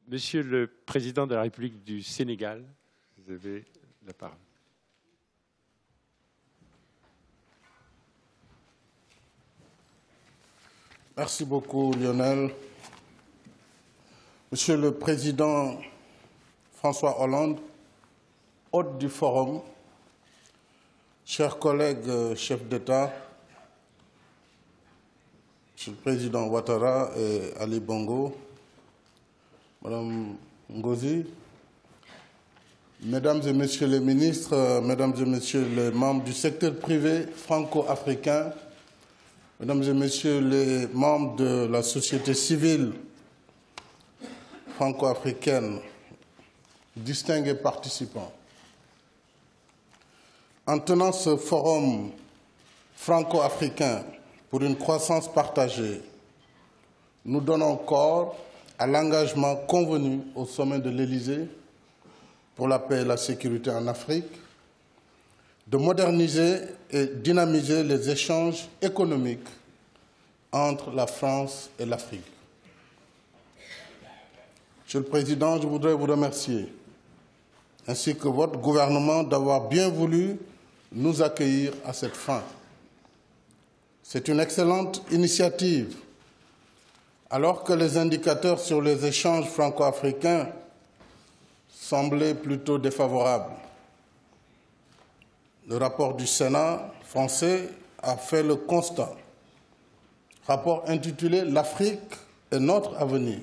Monsieur le Président de la République du Sénégal, vous avez la parole. Merci beaucoup, Lionel. Monsieur le Président François Hollande, hôte du Forum, chers collègues chefs d'État, Monsieur le Président Ouattara et Ali Bongo, Madame Ngozi, Mesdames et Messieurs les ministres, Mesdames et Messieurs les membres du secteur privé franco-africain, Mesdames et Messieurs les membres de la société civile franco-africaine, distingués participants. En tenant ce forum franco-africain pour une croissance partagée, nous donnons corps à l'engagement convenu au sommet de l'Élysée pour la paix et la sécurité en Afrique, de moderniser et dynamiser les échanges économiques entre la France et l'Afrique. Monsieur le Président, je voudrais vous remercier, ainsi que votre gouvernement, d'avoir bien voulu nous accueillir à cette fin. C'est une excellente initiative. Alors que les indicateurs sur les échanges franco-africains semblaient plutôt défavorables, le rapport du Sénat français a fait le constat. Rapport intitulé « L'Afrique est notre avenir ».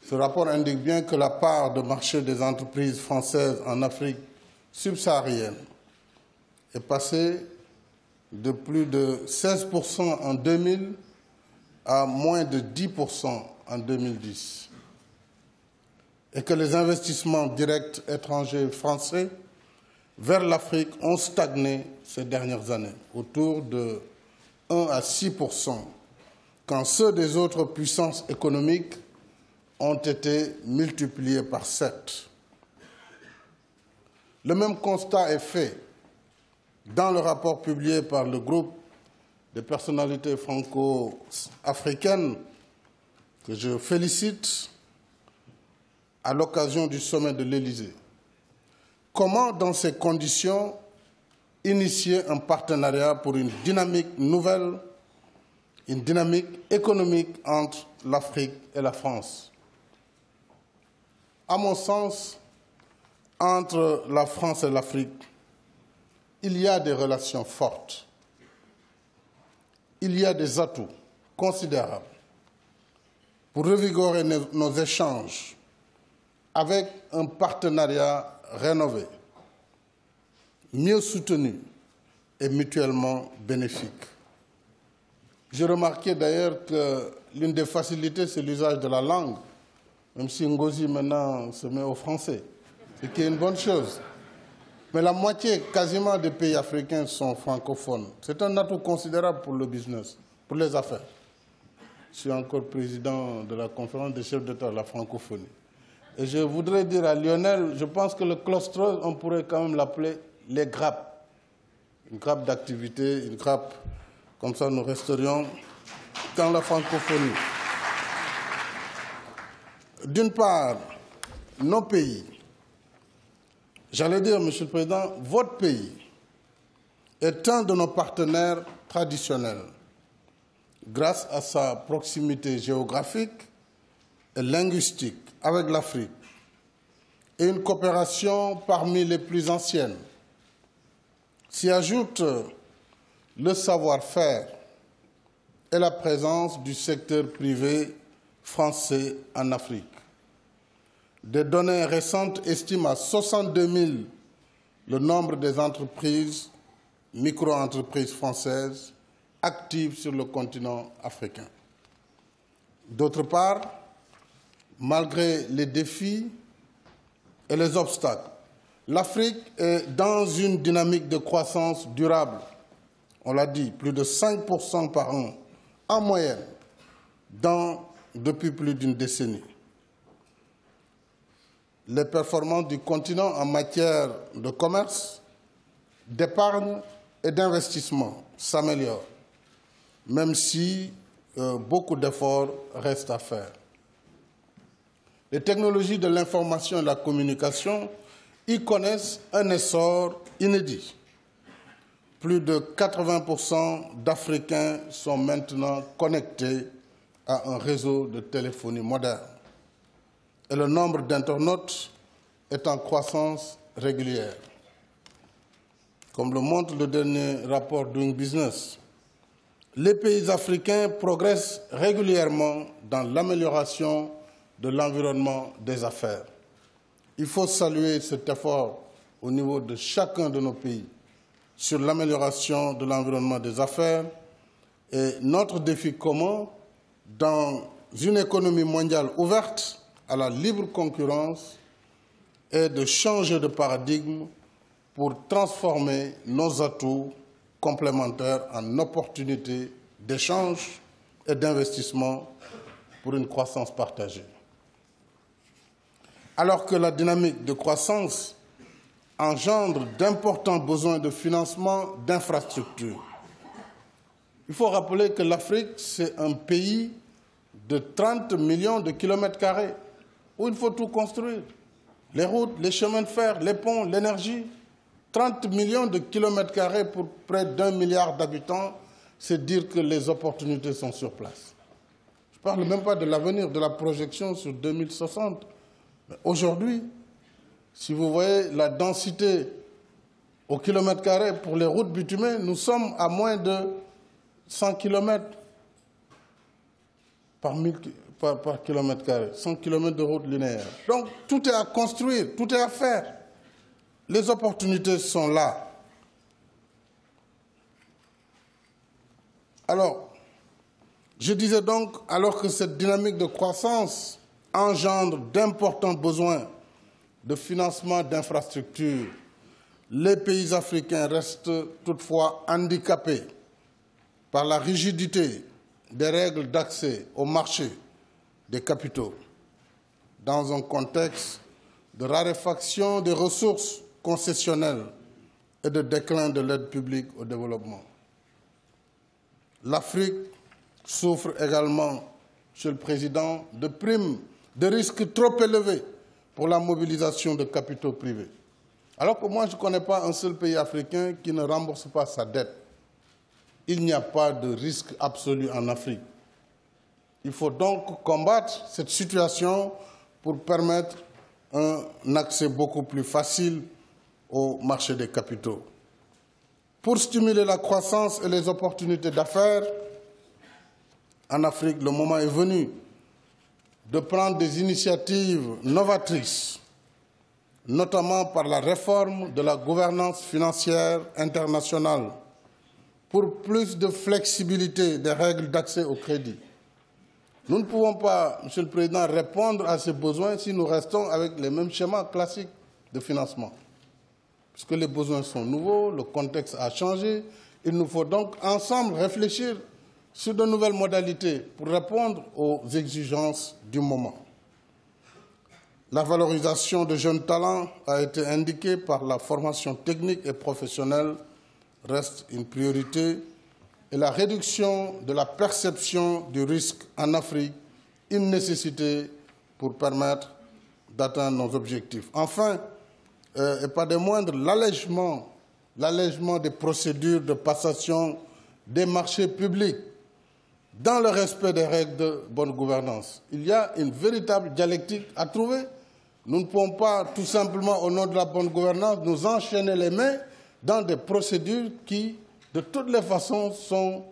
Ce rapport indique bien que la part de marché des entreprises françaises en Afrique subsaharienne est passée de plus de 16% en 2000 à moins de 10% en 2010, et que les investissements directs étrangers français vers l'Afrique ont stagné ces dernières années, autour de 1 à 6%, quand ceux des autres puissances économiques ont été multipliés par 7. Le même constat est fait dans le rapport publié par le groupe des personnalités franco-africaines que je félicite à l'occasion du sommet de l'Élysée. Comment, dans ces conditions, initier un partenariat pour une dynamique nouvelle, une dynamique économique entre l'Afrique et la France? À mon sens, entre la France et l'Afrique, il y a des relations fortes. Il y a des atouts considérables pour revigorer nos échanges avec un partenariat rénové, mieux soutenu et mutuellement bénéfique. J'ai remarqué d'ailleurs que l'une des facilités, c'est l'usage de la langue, même si Ngozi maintenant se met au français, ce qui est une bonne chose. Mais la moitié quasiment des pays africains sont francophones. C'est un atout considérable pour le business, pour les affaires. Je suis encore président de la conférence des chefs d'État de la francophonie. Et je voudrais dire à Lionel, je pense que le cluster, on pourrait quand même l'appeler les grappes. Une grappe d'activité, une grappe, comme ça nous resterions dans la francophonie. D'une part, nos pays, j'allais dire, Monsieur le Président, votre pays est un de nos partenaires traditionnels grâce à sa proximité géographique et linguistique avec l'Afrique et une coopération parmi les plus anciennes. S'y ajoute le savoir-faire et la présence du secteur privé français en Afrique. Des données récentes estiment à 62 000 le nombre des entreprises, micro-entreprises françaises actives sur le continent africain. D'autre part, malgré les défis et les obstacles, l'Afrique est dans une dynamique de croissance durable. On l'a dit, plus de 5% par an en moyenne depuis plus d'une décennie. Les performances du continent en matière de commerce, d'épargne et d'investissement s'améliorent, même si beaucoup d'efforts restent à faire. Les technologies de l'information et de la communication y connaissent un essor inédit. Plus de 80% d'Africains sont maintenant connectés à un réseau de téléphonie moderne. Et le nombre d'internautes est en croissance régulière. Comme le montre le dernier rapport Doing Business, les pays africains progressent régulièrement dans l'amélioration de l'environnement des affaires. Il faut saluer cet effort au niveau de chacun de nos pays sur l'amélioration de l'environnement des affaires et notre défi commun dans une économie mondiale ouverte à la libre concurrence est de changer de paradigme pour transformer nos atouts complémentaires en opportunités d'échange et d'investissement pour une croissance partagée. Alors que la dynamique de croissance engendre d'importants besoins de financement d'infrastructures, il faut rappeler que l'Afrique, c'est un pays de 30 millions de kilomètres carrés où il faut tout construire. Les routes, les chemins de fer, les ponts, l'énergie. 30 millions de kilomètres carrés pour près d'1 milliard d'habitants, c'est dire que les opportunités sont sur place. Je ne parle même pas de l'avenir, de la projection sur 2060. Mais aujourd'hui, si vous voyez la densité au kilomètre carré pour les routes bitumées, nous sommes à moins de 100 km par kilomètre carré, 100 km de route linéaire. Donc tout est à construire, tout est à faire. Les opportunités sont là. Alors, je disais donc, alors que cette dynamique de croissance engendre d'importants besoins de financement d'infrastructures, les pays africains restent toutefois handicapés par la rigidité des règles d'accès au marché des capitaux, dans un contexte de raréfaction des ressources concessionnelles et de déclin de l'aide publique au développement. L'Afrique souffre également, Monsieur le Président, de primes de risques trop élevés pour la mobilisation de capitaux privés. Alors que moi, je ne connais pas un seul pays africain qui ne rembourse pas sa dette. Il n'y a pas de risque absolu en Afrique. Il faut donc combattre cette situation pour permettre un accès beaucoup plus facile au marché des capitaux. Pour stimuler la croissance et les opportunités d'affaires, en Afrique, le moment est venu de prendre des initiatives novatrices, notamment par la réforme de la gouvernance financière internationale, pour plus de flexibilité des règles d'accès au crédit. Nous ne pouvons pas, Monsieur le Président, répondre à ces besoins si nous restons avec les mêmes schémas classiques de financement. Puisque les besoins sont nouveaux, le contexte a changé, il nous faut donc ensemble réfléchir sur de nouvelles modalités pour répondre aux exigences du moment. La valorisation de jeunes talents a été indiquée par la formation technique et professionnelle reste une priorité et la réduction de la perception du risque en Afrique une nécessité pour permettre d'atteindre nos objectifs. Enfin, et pas des moindres, l'allègement des procédures de passation des marchés publics dans le respect des règles de bonne gouvernance. Il y a une véritable dialectique à trouver. Nous ne pouvons pas tout simplement, au nom de la bonne gouvernance, nous enchaîner les mains dans des procédures qui, de toutes les façons, sont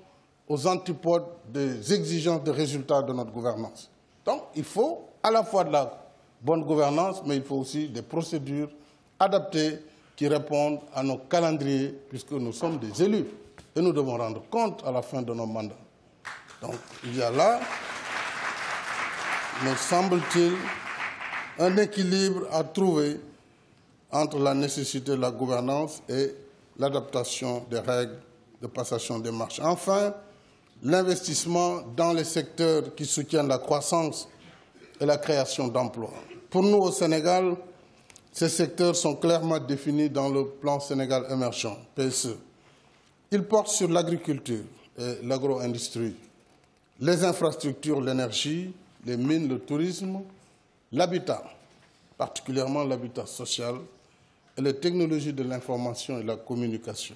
aux antipodes des exigences de résultats de notre gouvernance. Donc, il faut à la fois de la bonne gouvernance, mais il faut aussi des procédures adaptées qui répondent à nos calendriers, puisque nous sommes des élus et nous devons rendre compte à la fin de nos mandats. Donc, il y a là, me semble-t-il, un équilibre à trouver entre la nécessité de la gouvernance et l'adaptation des règles de passation des marchés. Enfin, l'investissement dans les secteurs qui soutiennent la croissance et la création d'emplois. Pour nous, au Sénégal, ces secteurs sont clairement définis dans le plan Sénégal émergent, PSE. Ils portent sur l'agriculture et l'agro-industrie, les infrastructures, l'énergie, les mines, le tourisme, l'habitat, particulièrement l'habitat social, et les technologies de l'information et de la communication.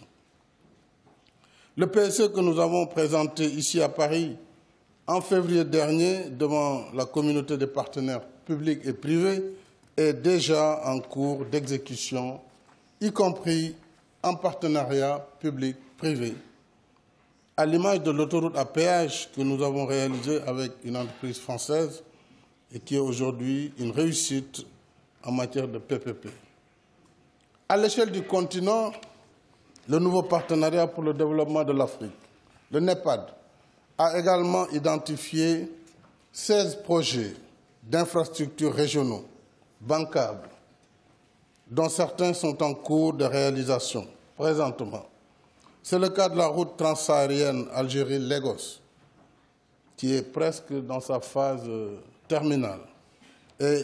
Le PSE que nous avons présenté ici à Paris en février dernier devant la communauté des partenaires publics et privés est déjà en cours d'exécution, y compris en partenariat public-privé, à l'image de l'autoroute à péage que nous avons réalisée avec une entreprise française et qui est aujourd'hui une réussite en matière de PPP. À l'échelle du continent, le nouveau partenariat pour le développement de l'Afrique, le NEPAD, a également identifié 16 projets d'infrastructures régionaux bancables, dont certains sont en cours de réalisation présentement. C'est le cas de la route transsaharienne Algérie-Lagos, qui est presque dans sa phase terminale, et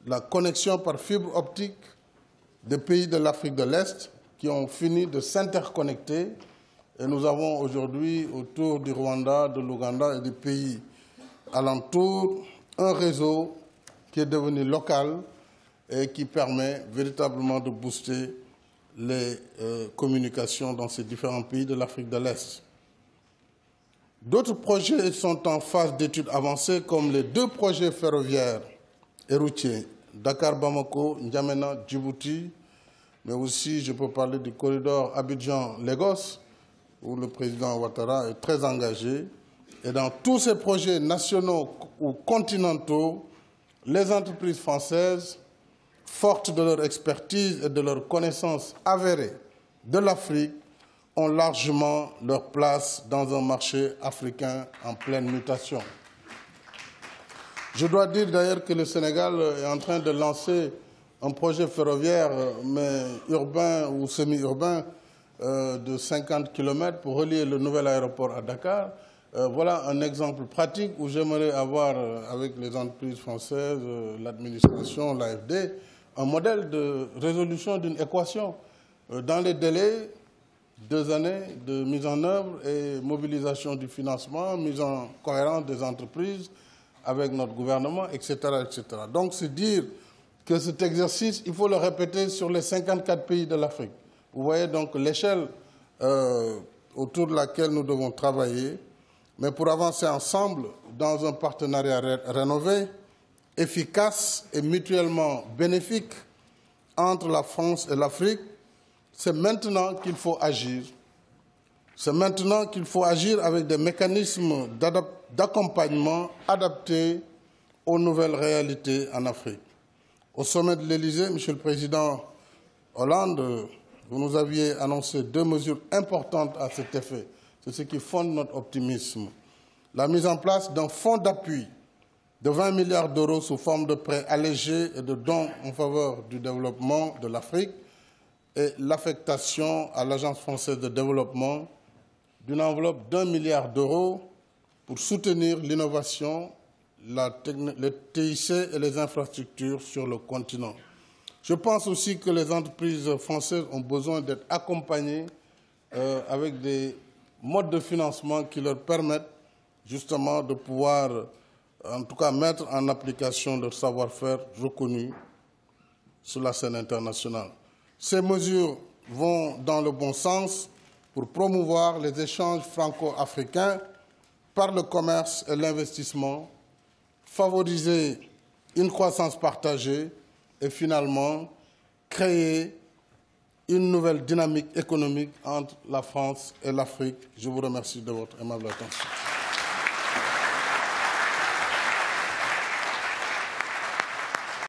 la connexion par fibre optique des pays de l'Afrique de l'Est qui ont fini de s'interconnecter. Et nous avons aujourd'hui, autour du Rwanda, de l'Ouganda et des pays alentours, un réseau qui est devenu local et qui permet véritablement de booster les communications dans ces différents pays de l'Afrique de l'Est. D'autres projets sont en phase d'études avancées, comme les 2 projets ferroviaires et routiers, Dakar-Bamako, N'Djamena, Djibouti, mais aussi je peux parler du corridor Abidjan-Lagos, où le président Ouattara est très engagé. Et dans tous ces projets nationaux ou continentaux, les entreprises françaises, fortes de leur expertise et de leur connaissance avérée de l'Afrique, ont largement leur place dans un marché africain en pleine mutation. Je dois dire d'ailleurs que le Sénégal est en train de lancer un projet ferroviaire, mais urbain ou semi-urbain, de 50 km pour relier le nouvel aéroport à Dakar. Voilà un exemple pratique où j'aimerais avoir, avec les entreprises françaises, l'administration, l'AFD, un modèle de résolution d'une équation dans les délais, 2 années de mise en œuvre et mobilisation du financement, mise en cohérence des entreprises avec notre gouvernement, etc. etc. Donc c'est dire que cet exercice, il faut le répéter sur les 54 pays de l'Afrique. Vous voyez donc l'échelle autour de laquelle nous devons travailler, mais pour avancer ensemble dans un partenariat rénové, efficace et mutuellement bénéfique entre la France et l'Afrique, c'est maintenant qu'il faut agir. C'est maintenant qu'il faut agir avec des mécanismes d'accompagnement adaptés aux nouvelles réalités en Afrique. Au sommet de l'Élysée, Monsieur le Président Hollande, vous nous aviez annoncé 2 mesures importantes à cet effet. C'est ce qui fonde notre optimisme. La mise en place d'un fonds d'appui de 20 milliards d'euros sous forme de prêts allégés et de dons en faveur du développement de l'Afrique et l'affectation à l'Agence française de développement d'une enveloppe d'1 milliard d'euros pour soutenir l'innovation, les TIC et les infrastructures sur le continent. Je pense aussi que les entreprises françaises ont besoin d'être accompagnées avec des modes de financement qui leur permettent justement de pouvoir, en tout cas, mettre en application leur savoir-faire reconnu sur la scène internationale. Ces mesures vont dans le bon sens pour promouvoir les échanges franco-africains par le commerce et l'investissement, favoriser une croissance partagée et finalement créer une nouvelle dynamique économique entre la France et l'Afrique. Je vous remercie de votre aimable attention.